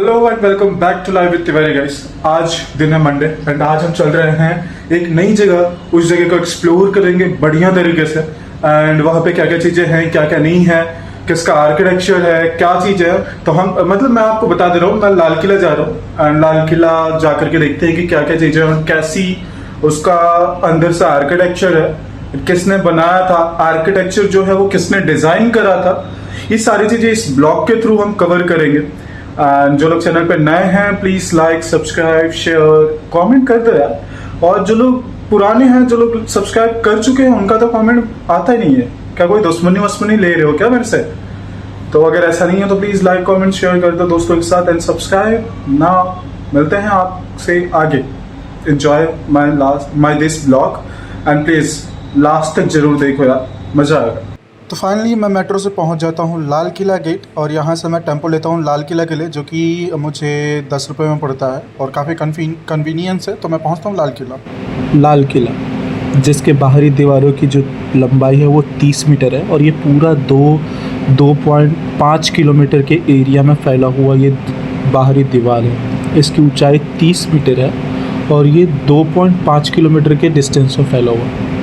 Hello and welcome back to live with Tiwari guys. आज दिन है मंडे एंड आज हम चल रहे हैं एक नई जगह। उस जगह को एक्सप्लोर करेंगे बढ़िया तरीके से एंड वहाँ पे क्या क्या चीजें हैं, क्या क्या नहीं है, किसका आर्किटेक्चर है, क्या चीज है। तो हम मतलब मैं आपको बता दे रहा हूँ, मैं लाल किला जा रहा हूँ एंड लाल किला जाकर के देखते हैं कि क्या क्या चीजें और कैसी उसका अंदर से आर्किटेक्चर है, किसने बनाया था, आर्किटेक्चर जो है वो किसने डिजाइन करा था। ये सारी चीजें इस ब्लॉग के थ्रू हम कवर करेंगे। जो लोग चैनल पे नए हैं please like, subscribe, share, comment कर दो यार। और जो लोग पुराने हैं, जो लोग सब्सक्राइब कर चुके हैं, उनका तो कमेंट आता ही नहीं है। क्या कोई दुश्मनी वस्मनी ले रहे हो क्या मेरे से? तो अगर ऐसा नहीं है तो प्लीज लाइक, कमेंट, शेयर कर दो दोस्तों के साथ एंड सब्सक्राइब ना। मिलते हैं आपसे आगे। Enjoy my this blog and please last तक जरूर देखो यार, मजा आएगा। तो फाइनली मैं मेट्रो से पहुंच जाता हूं लाल किला गेट और यहां से मैं टेम्पो लेता हूं लाल किला के लिए, जो कि मुझे 10 रुपये में पड़ता है और काफ़ी कन्वीनियंस है। तो मैं पहुंचता हूं लाल किला। लाल किला जिसके बाहरी दीवारों की जो लंबाई है वो 30 मीटर है और ये पूरा 2.5 किलोमीटर के एरिया में फैला हुआ ये बाहरी दीवार है। इसकी ऊंचाई 30 मीटर है और ये 2.5 किलोमीटर के डिस्टेंस में फैला हुआ है।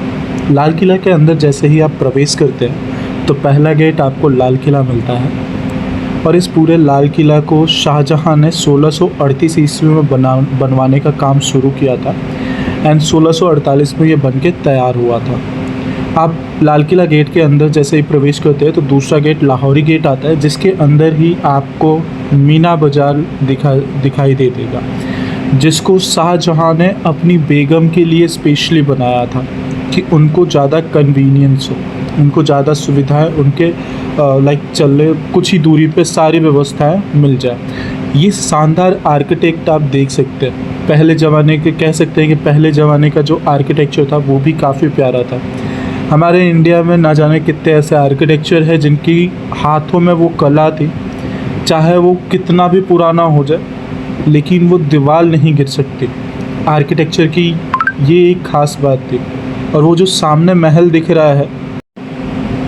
लाल किला के अंदर जैसे ही आप प्रवेश करते हैं तो पहला गेट आपको लाल किला मिलता है और इस पूरे लाल किला को शाहजहां ने 1638 ईस्वी में बनवाने का काम शुरू किया था एंड 1648 में ये बन के तैयार हुआ था। आप लाल किला गेट के अंदर जैसे ही प्रवेश करते हैं तो दूसरा गेट लाहौरी गेट आता है, जिसके अंदर ही आपको मीना बाज़ार दिखाई दे देगा, जिसको शाहजहां ने अपनी बेगम के लिए स्पेशली बनाया था कि उनको ज़्यादा कन्वीनियंस हो, उनको ज़्यादा सुविधाएं उनके चलने कुछ ही दूरी पे सारी व्यवस्थाएं मिल जाए। ये शानदार आर्किटेक्ट आप देख सकते हैं। पहले ज़माने के कह सकते हैं कि पहले ज़माने का जो आर्किटेक्चर था वो भी काफ़ी प्यारा था। हमारे इंडिया में ना जाने कितने ऐसे आर्किटेक्चर है जिनकी हाथों में वो कला थी, चाहे वो कितना भी पुराना हो जाए लेकिन वो दीवार नहीं गिर सकती। आर्किटेक्चर की ये एक ख़ास बात थी। और वो जो सामने महल दिख रहा है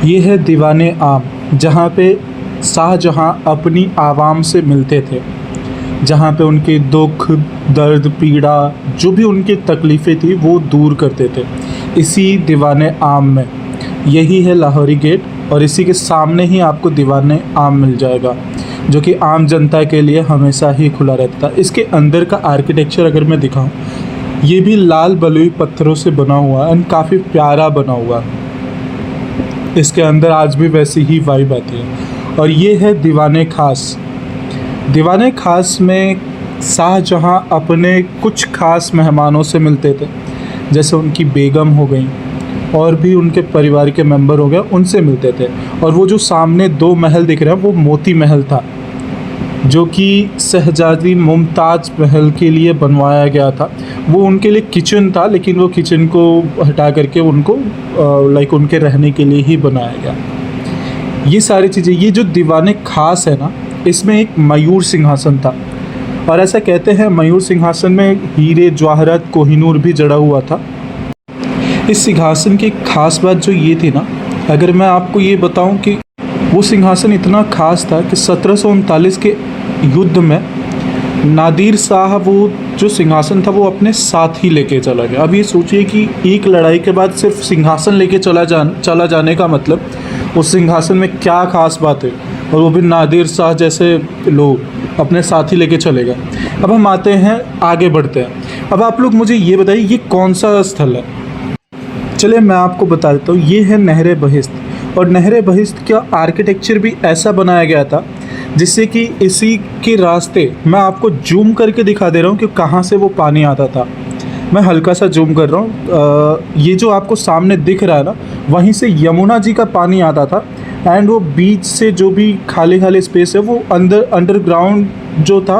ये है दीवाने आम, जहाँ पे शाहजहां अपनी आवाम से मिलते थे, जहाँ पे उनके दुख, दर्द, पीड़ा, जो भी उनकी तकलीफ़ें थी वो दूर करते थे इसी दीवाने आम में। यही है लाहौरी गेट और इसी के सामने ही आपको दीवाने आम मिल जाएगा, जो कि आम जनता के लिए हमेशा ही खुला रहता था। इसके अंदर का आर्किटेक्चर अगर मैं दिखाऊं, ये भी लाल बलुई पत्थरों से बना हुआ एंड काफ़ी प्यारा बना हुआ। इसके अंदर आज भी वैसी ही वाइब आती है। और ये है दीवाने खास। दीवाने खास में शाहजहां अपने कुछ खास मेहमानों से मिलते थे, जैसे उनकी बेगम हो गई और भी उनके परिवार के मेंबर हो गए, उनसे मिलते थे। और वो जो सामने 2 महल दिख रहे हैं वो मोती महल था, जो कि शहजादी मुमताज़ महल के लिए बनवाया गया था। वो उनके लिए किचन था, लेकिन वो किचन को हटा करके उनको उनके रहने के लिए ही बनाया गया। ये सारी चीज़ें, ये जो दीवाने खास है ना, इसमें एक मयूर सिंहासन था और ऐसा कहते हैं मयूर सिंहासन में हीरे, जवाहरात, कोहिनूर भी जड़ा हुआ था। इस सिंहासन की खास बात जो ये थी ना, अगर मैं आपको ये बताऊं कि वो सिंहासन इतना खास था कि 1739 के युद्ध में नादिर शाह वो जो सिंहासन था वो अपने साथ ही लेके चला गया। अब ये सोचिए कि एक लड़ाई के बाद सिर्फ सिंहासन लेके चला जाने का मतलब उस सिंहासन में क्या खास बात है, और वो भी नादिर शाह जैसे लोग अपने साथ ही लेके चले गए। अब हम आते हैं, आगे बढ़ते हैं। अब आप लोग मुझे ये बताइए ये कौन सा स्थल है। चलिए मैं आपको बता देता हूँ, ये है नहर बहिश्त। और नहर बहिश्त का आर्किटेक्चर भी ऐसा बनाया गया था जिससे कि इसी के रास्ते मैं आपको जूम करके दिखा दे रहा हूँ कि कहाँ से वो पानी आता था। मैं हल्का सा जूम कर रहा हूँ। ये जो आपको सामने दिख रहा है ना, वहीं से यमुना जी का पानी आता था एंड वो बीच से जो भी खाली स्पेस है वो अंडरग्राउंड जो था,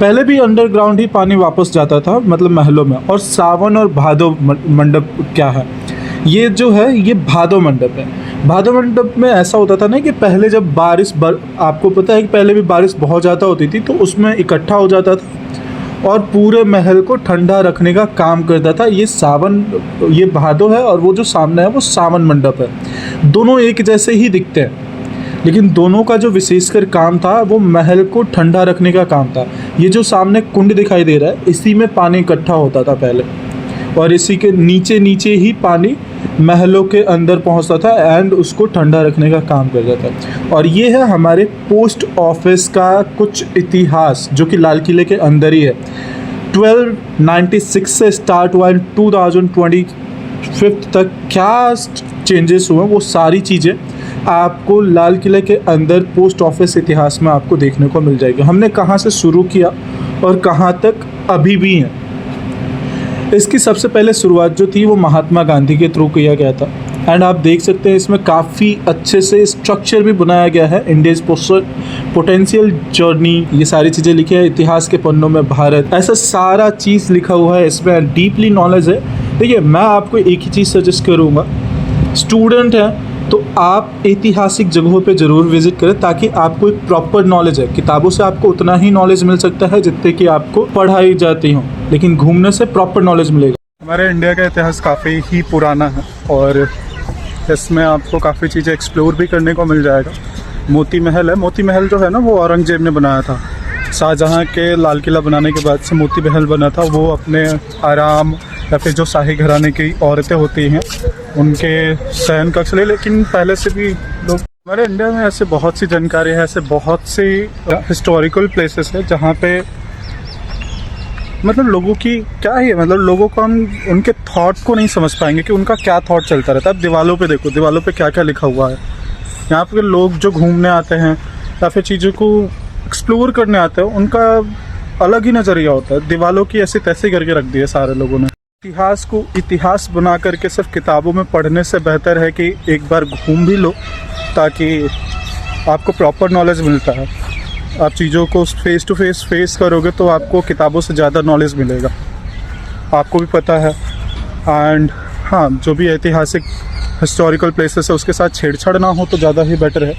पहले भी अंडरग्राउंड ही पानी वापस जाता था, मतलब महलों में। और सावन और भादो मंडप क्या है, ये जो है ये भादो मंडप है। भादो मंडप में ऐसा होता था ना कि पहले जब आपको पता है कि पहले भी बारिश बहुत ज़्यादा होती थी तो उसमें इकट्ठा हो जाता था और पूरे महल को ठंडा रखने का काम करता था। ये भादो है और वो जो सामने है वो सावन मंडप है। दोनों एक जैसे ही दिखते हैं। लेकिन दोनों का जो विशेषकर काम था वो महल को ठंडा रखने का काम था। ये जो सामने कुंड दिखाई दे रहा है, इसी में पानी इकट्ठा होता था पहले, और इसी के नीचे नीचे ही पानी महलों के अंदर पहुंचता था एंड उसको ठंडा रखने का काम करता था। और ये है हमारे पोस्ट ऑफिस का कुछ इतिहास, जो कि लाल किले के अंदर ही है। 1296 से स्टार्ट हुआ, 2025 तक क्या चेंजेस हुए वो सारी चीज़ें आपको लाल किले के अंदर पोस्ट ऑफिस इतिहास में आपको देखने को मिल जाएगी। हमने कहाँ से शुरू किया और कहाँ तक अभी भी हैं। इसकी सबसे पहले शुरुआत जो थी वो महात्मा गांधी के थ्रू किया गया था, एंड आप देख सकते हैं इसमें काफ़ी अच्छे से स्ट्रक्चर भी बनाया गया है। इंडियाज़ पोटेंशियल जर्नी, ये सारी चीज़ें लिखी है। इतिहास के पन्नों में भारत, ऐसा सारा चीज़ लिखा हुआ है, इसमें डीपली नॉलेज है। देखिए, मैं आपको एक ही चीज़ सजेस्ट करूँगा, स्टूडेंट हैं तो आप ऐतिहासिक जगहों पे ज़रूर विज़िट करें, ताकि आपको एक प्रॉपर नॉलेज है। किताबों से आपको उतना ही नॉलेज मिल सकता है जितने कि आपको पढ़ाई जाती हो, लेकिन घूमने से प्रॉपर नॉलेज मिलेगा। हमारे इंडिया का इतिहास काफ़ी ही पुराना है और इसमें आपको काफ़ी चीज़ें एक्सप्लोर भी करने को मिल जाएगा। मोती महल है, मोती महल जो है ना वो औरंगजेब ने बनाया था। शाहजहाँ के लाल किला बनाने के बाद से मोती महल बना था। वो अपने आराम या फिर जो शाही घराने की औरतें होती हैं उनके शयन कक्ष ले, लेकिन पहले से भी लोग, हमारे इंडिया में ऐसे बहुत सी जानकारी है, ऐसे बहुत सी हिस्टोरिकल प्लेसेस है जहाँ पे मतलब लोगों की क्या है, मतलब लोगों को हम उनके थॉट को नहीं समझ पाएंगे कि उनका क्या थॉट चलता रहता है। अब दीवालों पे देखो, दीवालों पे क्या क्या लिखा हुआ है। यहाँ पे लोग जो घूमने आते हैं या फिर चीज़ों को एक्सप्लोर करने आते हैं, उनका अलग ही नज़रिया होता है। दीवालों की ऐसी तैसी करके रख दी है सारे लोगों ने। इतिहास को इतिहास बना करके सिर्फ किताबों में पढ़ने से बेहतर है कि एक बार घूम भी लो, ताकि आपको प्रॉपर नॉलेज मिलता है। आप चीज़ों को फेस टू फेस करोगे तो आपको किताबों से ज़्यादा नॉलेज मिलेगा, आपको भी पता है। एंड हाँ, जो भी ऐतिहासिक हिस्टोरिकल प्लेसेस है उसके साथ छेड़छाड़ ना हो तो ज़्यादा ही बेटर है।